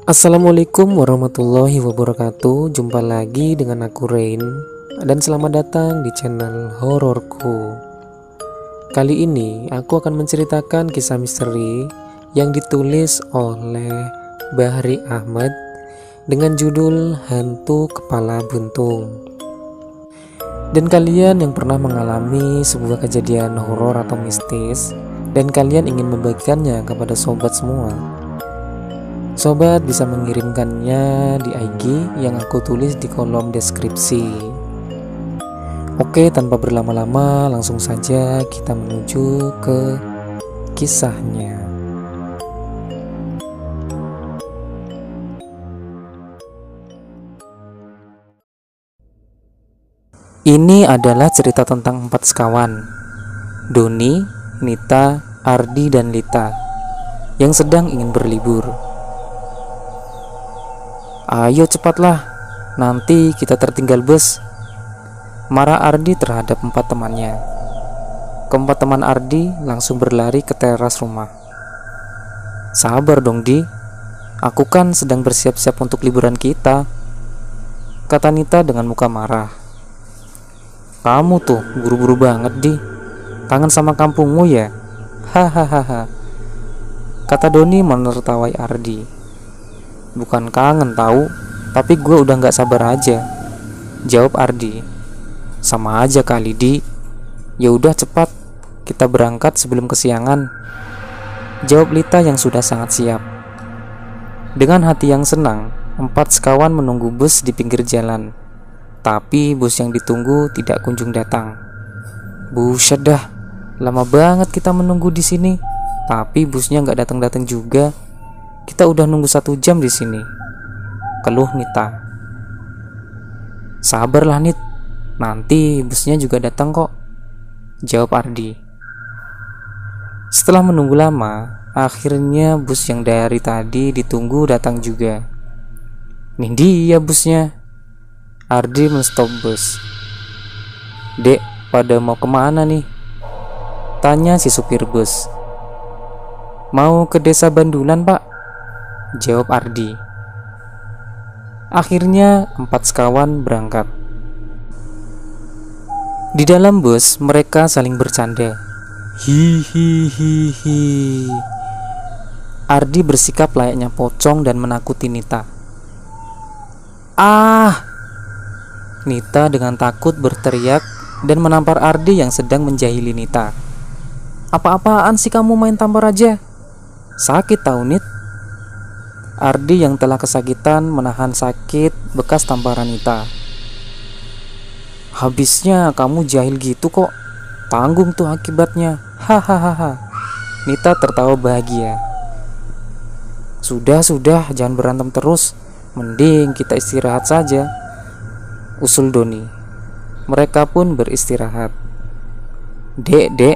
Assalamualaikum warahmatullahi wabarakatuh. Jumpa lagi dengan aku Rain dan selamat datang di channel hororku. Kali ini aku akan menceritakan kisah misteri yang ditulis oleh Bahri Ahmad dengan judul Hantu Kepala Buntung. Dan kalian yang pernah mengalami sebuah kejadian horor atau mistis dan kalian ingin membagikannya kepada sobat semua, sobat bisa mengirimkannya di IG yang aku tulis di kolom deskripsi. Oke, tanpa berlama-lama langsung saja kita menuju ke kisahnya. Ini adalah cerita tentang 4 sekawan, Doni, Nita, Ardi, dan Lita, yang sedang ingin berlibur. "Ayo cepatlah, nanti kita tertinggal bus," marah Ardi terhadap 4 temannya. Keempat teman Ardi langsung berlari ke teras rumah. "Sabar dong Di, aku kan sedang bersiap-siap untuk liburan kita," kata Nita dengan muka marah. "Kamu tuh buru-buru banget Di, kangen sama kampungmu ya?" Hahaha, kata Doni menertawai Ardi. "Bukan kangen tahu, tapi gue udah gak sabar aja," jawab Ardi. "Sama aja kali Di, ya udah cepat kita berangkat sebelum kesiangan," jawab Lita yang sudah sangat siap. Dengan hati yang senang, 4 sekawan menunggu bus di pinggir jalan. Tapi bus yang ditunggu tidak kunjung datang. "Buset dah, lama banget kita menunggu di sini, tapi busnya gak datang-datang juga. Kita udah nunggu 1 jam di sini," keluh Nita. "Sabarlah Nit, nanti busnya juga datang kok," jawab Ardi. Setelah menunggu lama, akhirnya bus yang dari tadi ditunggu datang juga. "Nih dia busnya," Ardi menstop bus. "Dek, pada mau kemana nih?" tanya si supir bus. "Mau ke desa Bandulan Pak," jawab Ardi. Akhirnya 4 sekawan berangkat. Di dalam bus mereka saling bercanda. Hihihihi. Ardi bersikap layaknya pocong dan menakuti Nita. "Ah!" Nita dengan takut berteriak dan menampar Ardi yang sedang menjahili Nita. "Apa-apaan sih kamu main tampar aja? Sakit tau Nit." Ardi yang telah kesakitan menahan sakit bekas tamparan Nita. "Habisnya kamu jahil gitu kok, tanggung tuh akibatnya, hahaha." Nita tertawa bahagia. Sudah, jangan berantem terus, mending kita istirahat saja," usul Doni. Mereka pun beristirahat. Dek,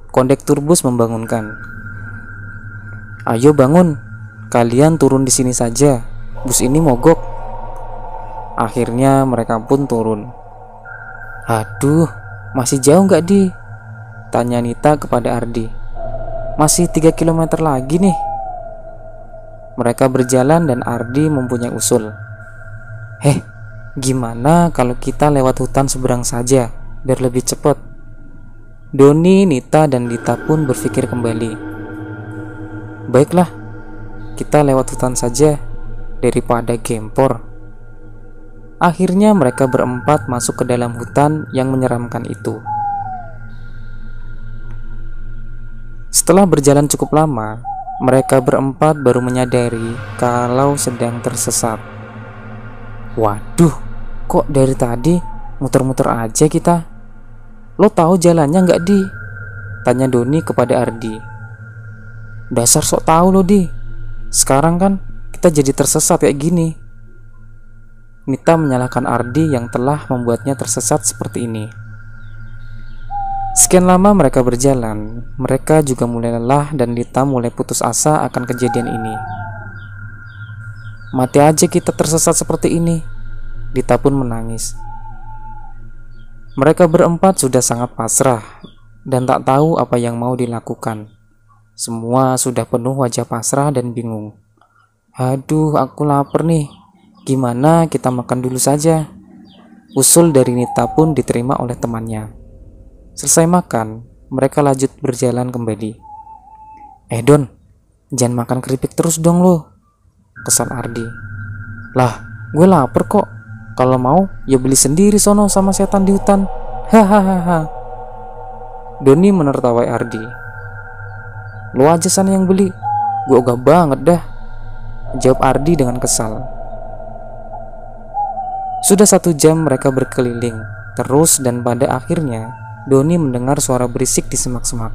kondektur bus membangunkan. "Ayo bangun, kalian turun di sini saja, bus ini mogok." Akhirnya mereka pun turun. "Aduh, masih jauh nggak Di?" tanya Nita kepada Ardi. "Masih 3 km lagi nih." Mereka berjalan dan Ardi mempunyai usul. Gimana kalau kita lewat hutan seberang saja, biar lebih cepat?" Doni, Nita, dan Lita pun berpikir kembali. "Baiklah, kita lewat hutan saja daripada gempor." Akhirnya mereka berempat masuk ke dalam hutan yang menyeramkan itu. Setelah berjalan cukup lama, mereka berempat baru menyadari kalau sedang tersesat. "Waduh, kok dari tadi muter-muter aja kita? Lo tahu jalannya nggak Di?" tanya Doni kepada Ardi. "Dasar sok tahu lo Di, sekarang kan kita jadi tersesat kayak gini." Nita menyalahkan Ardi yang telah membuatnya tersesat seperti ini. Sekian lama mereka berjalan, mereka juga mulai lelah dan Nita mulai putus asa akan kejadian ini. "Mati aja kita tersesat seperti ini," Nita pun menangis. Mereka berempat sudah sangat pasrah dan tak tahu apa yang mau dilakukan. Semua sudah penuh wajah pasrah dan bingung. Aduh, aku lapar nih. Gimana kita makan dulu saja? Usul dari Nita pun diterima oleh temannya. Selesai makan, mereka lanjut berjalan kembali. Don, jangan makan keripik terus dong lo, kesal Ardi. Lah, gue lapar kok. Kalau mau, ya beli sendiri sono sama setan di hutan. Hahaha. Doni menertawai Ardi. Lo aja sana yang beli. Gue ogah banget dah, jawab Ardi dengan kesal. Sudah 1 jam mereka berkeliling terus dan pada akhirnya Doni mendengar suara berisik di semak-semak.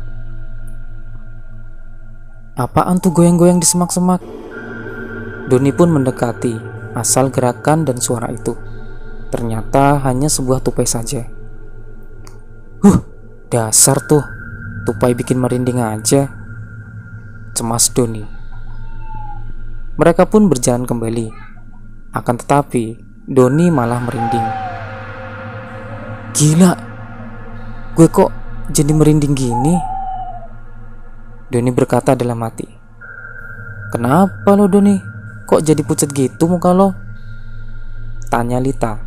Apaan tuh goyang-goyang di semak-semak? Doni pun mendekati asal gerakan dan suara itu. Ternyata hanya sebuah tupai saja. Dasar tuh, tupai bikin merinding aja, cemas Doni. Mereka pun berjalan kembali. Akan tetapi Doni malah merinding. Gila, gue kok jadi merinding gini? Doni berkata dalam hati. Kenapa lo Doni? Kok jadi pucat gitu muka lo? Tanya Lita.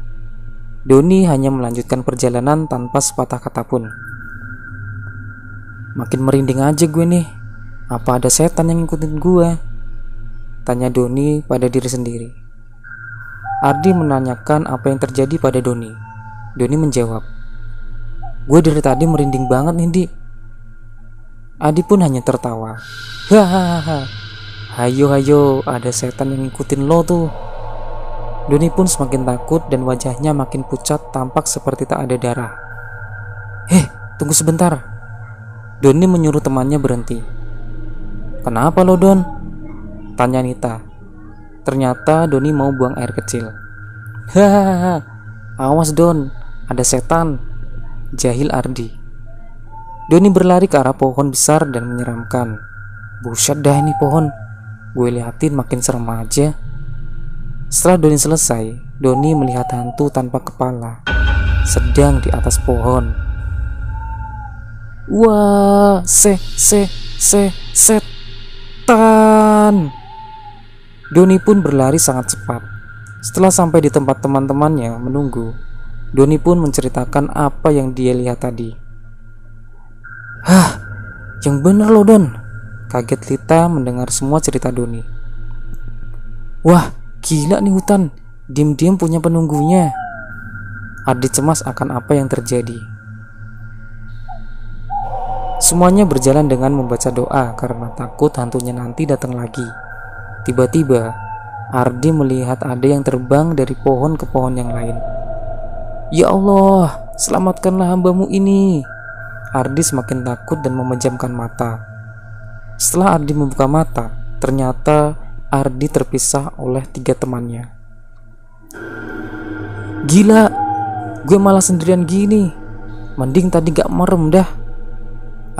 Doni hanya melanjutkan perjalanan tanpa sepatah kata pun. Makin merinding aja gue nih. Apa ada setan yang ngikutin gue? Tanya Doni pada diri sendiri. Ardi menanyakan apa yang terjadi pada Doni. Doni menjawab, gue dari tadi merinding banget nih Di. Adi pun hanya tertawa. Hahaha. Hayo, ada setan yang ngikutin lo tuh. Doni pun semakin takut dan wajahnya makin pucat, tampak seperti tak ada darah. Tunggu sebentar. Doni menyuruh temannya berhenti. Kenapa lo Don? Tanya Nita. Ternyata Doni mau buang air kecil. Hahaha. Awas Don, ada setan, jahil Ardi. Doni berlari ke arah pohon besar dan menyeramkan. Buset dah ini pohon, gue liatin makin serem aja. Setelah Doni selesai, Doni melihat hantu tanpa kepala sedang di atas pohon. Wah, setan. Doni pun berlari sangat cepat. Setelah sampai di tempat teman-temannya menunggu, Doni pun menceritakan apa yang dia lihat tadi. Yang bener loh Don, kaget Lita mendengar semua cerita Doni. Wah, gila nih hutan, diam-diam punya penunggunya. Ardi cemas akan apa yang terjadi. Semuanya berjalan dengan membaca doa karena takut hantunya nanti datang lagi. Tiba-tiba Ardi melihat ada yang terbang dari pohon ke pohon yang lain. Ya Allah, selamatkanlah hambamu ini. Ardi semakin takut dan memejamkan mata. Setelah Ardi membuka mata, ternyata Ardi terpisah oleh 3 temannya. Gila, gue malah sendirian gini. Mending tadi gak merem dah.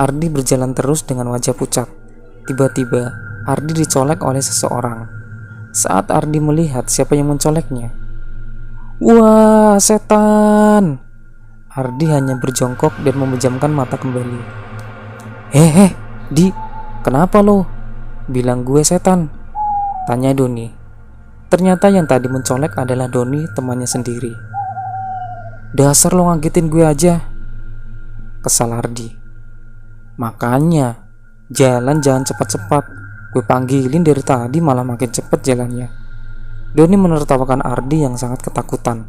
Ardi berjalan terus dengan wajah pucat. Tiba-tiba Ardi dicolek oleh seseorang. Saat Ardi melihat siapa yang mencoleknya, wah, setan. Ardi hanya berjongkok dan memejamkan mata kembali. Di, kenapa lo? Bilang gue setan, tanya Doni. Ternyata yang tadi mencolek adalah Doni, temannya sendiri. Dasar lo ngagetin gue aja, kesal Ardi. Makanya jalan jangan cepat-cepat, gue panggilin dari tadi malah makin cepat jalannya. Doni menertawakan Ardi yang sangat ketakutan.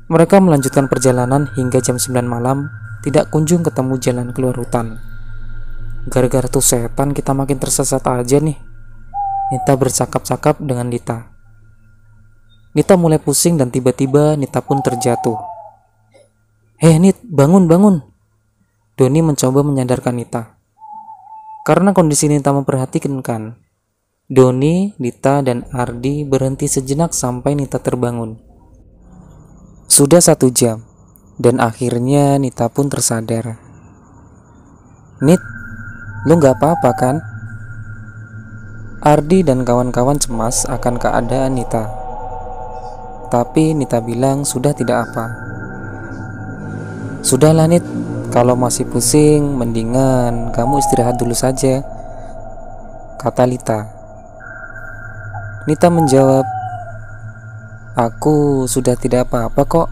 Mereka melanjutkan perjalanan hingga jam 9 malam, tidak kunjung ketemu jalan keluar hutan. Gara-gara tuh setan kita makin tersesat aja nih, Nita bercakap-cakap dengan Nita. Nita mulai pusing dan tiba-tiba Nita pun terjatuh. Nit, bangun. Doni mencoba menyadarkan Nita. Karena kondisi Nita memperhatikan, Doni, Nita, dan Ardi berhenti sejenak sampai Nita terbangun. Sudah 1 jam, dan akhirnya Nita pun tersadar. Nit, lu gak apa-apa kan? Ardi dan kawan-kawan cemas akan keadaan Nita. Tapi Nita bilang sudah tidak apa. Sudahlah Nit, kalau masih pusing, mendingan kamu istirahat dulu saja, kata Lita. Nita menjawab, "Aku sudah tidak apa-apa kok.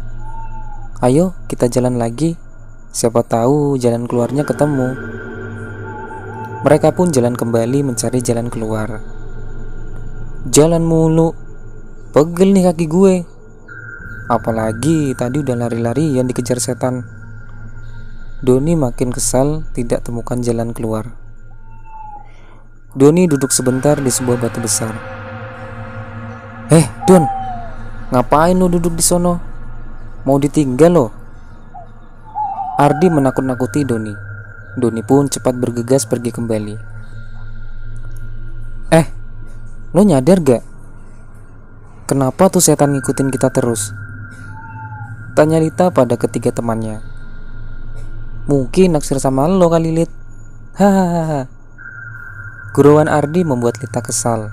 Ayo kita jalan lagi. Siapa tahu jalan keluarnya ketemu." Mereka pun jalan kembali mencari jalan keluar. Jalan mulu, pegel nih kaki gue. Apalagi tadi udah lari-larian dikejar setan. Doni makin kesal tidak temukan jalan keluar. Doni duduk sebentar di sebuah batu besar. Don, ngapain lu duduk di sono? Mau ditinggal lo? Ardi menakut-nakuti Doni. Doni pun cepat bergegas pergi kembali. Lo nyadar gak? Kenapa tuh setan ngikutin kita terus? Tanya Lita pada ketiga temannya. Mungkin naksir sama lo kali, Lit. Hahaha. Gurauan Ardi membuat Lita kesal.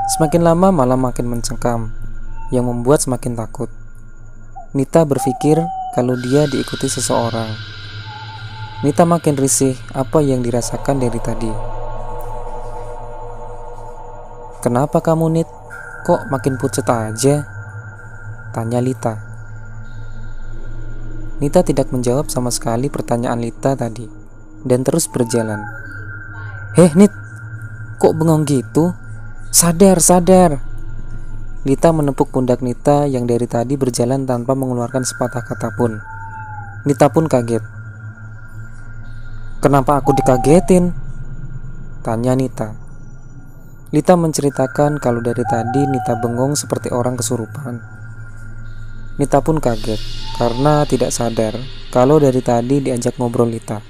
Semakin lama malah makin mencengkam, yang membuat semakin takut. Nita berpikir kalau dia diikuti seseorang. Nita makin risih apa yang dirasakan dari tadi. Kenapa kamu, Nit? Kok makin pucat aja? Tanya Lita. Nita tidak menjawab sama sekali pertanyaan Lita tadi dan terus berjalan. Nit, kok bengong gitu? Sadar, sadar. Lita menepuk pundak Nita yang dari tadi berjalan tanpa mengeluarkan sepatah kata pun. Nita pun kaget. Kenapa aku dikagetin? Tanya Nita. Lita menceritakan kalau dari tadi Nita bengong seperti orang kesurupan. Nita pun kaget karena tidak sadar kalau dari tadi diajak ngobrol Lita.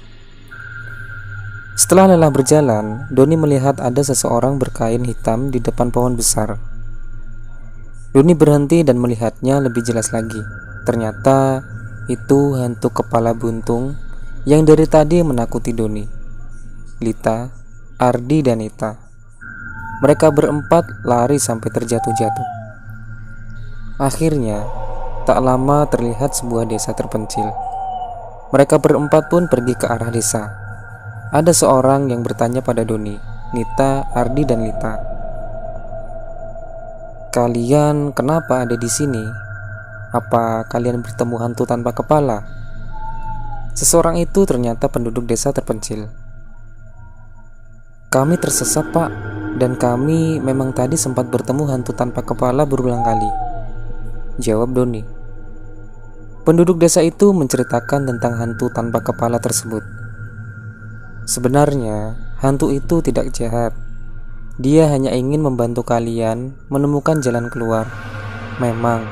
Setelah lelah berjalan, Doni melihat ada seseorang berkain hitam di depan pohon besar. Doni berhenti dan melihatnya lebih jelas lagi. Ternyata itu hantu kepala buntung yang dari tadi menakuti Doni, Lita, Ardi, dan Nita. Mereka berempat lari sampai terjatuh-jatuh. Akhirnya, tak lama terlihat sebuah desa terpencil. Mereka berempat pun pergi ke arah desa. Ada seorang yang bertanya pada Doni, Nita, Ardi, dan Lita. Kalian kenapa ada di sini? Apa kalian bertemu hantu tanpa kepala? Seseorang itu ternyata penduduk desa terpencil. Kami tersesat, Pak, dan kami memang tadi sempat bertemu hantu tanpa kepala berulang kali, jawab Doni. Penduduk desa itu menceritakan tentang hantu tanpa kepala tersebut. Sebenarnya, hantu itu tidak jahat. Dia hanya ingin membantu kalian menemukan jalan keluar. Memang,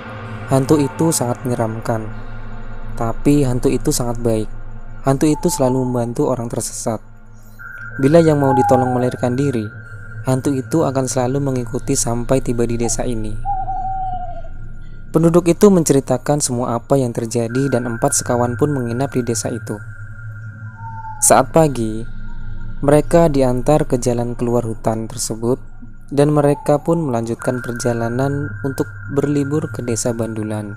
hantu itu sangat menyeramkan. Tapi hantu itu sangat baik. Hantu itu selalu membantu orang tersesat. Bila yang mau ditolong melarikan diri, hantu itu akan selalu mengikuti sampai tiba di desa ini. Penduduk itu menceritakan semua apa yang terjadi dan 4 sekawan pun menginap di desa itu. Saat pagi, mereka diantar ke jalan keluar hutan tersebut dan mereka pun melanjutkan perjalanan untuk berlibur ke desa Bandulan.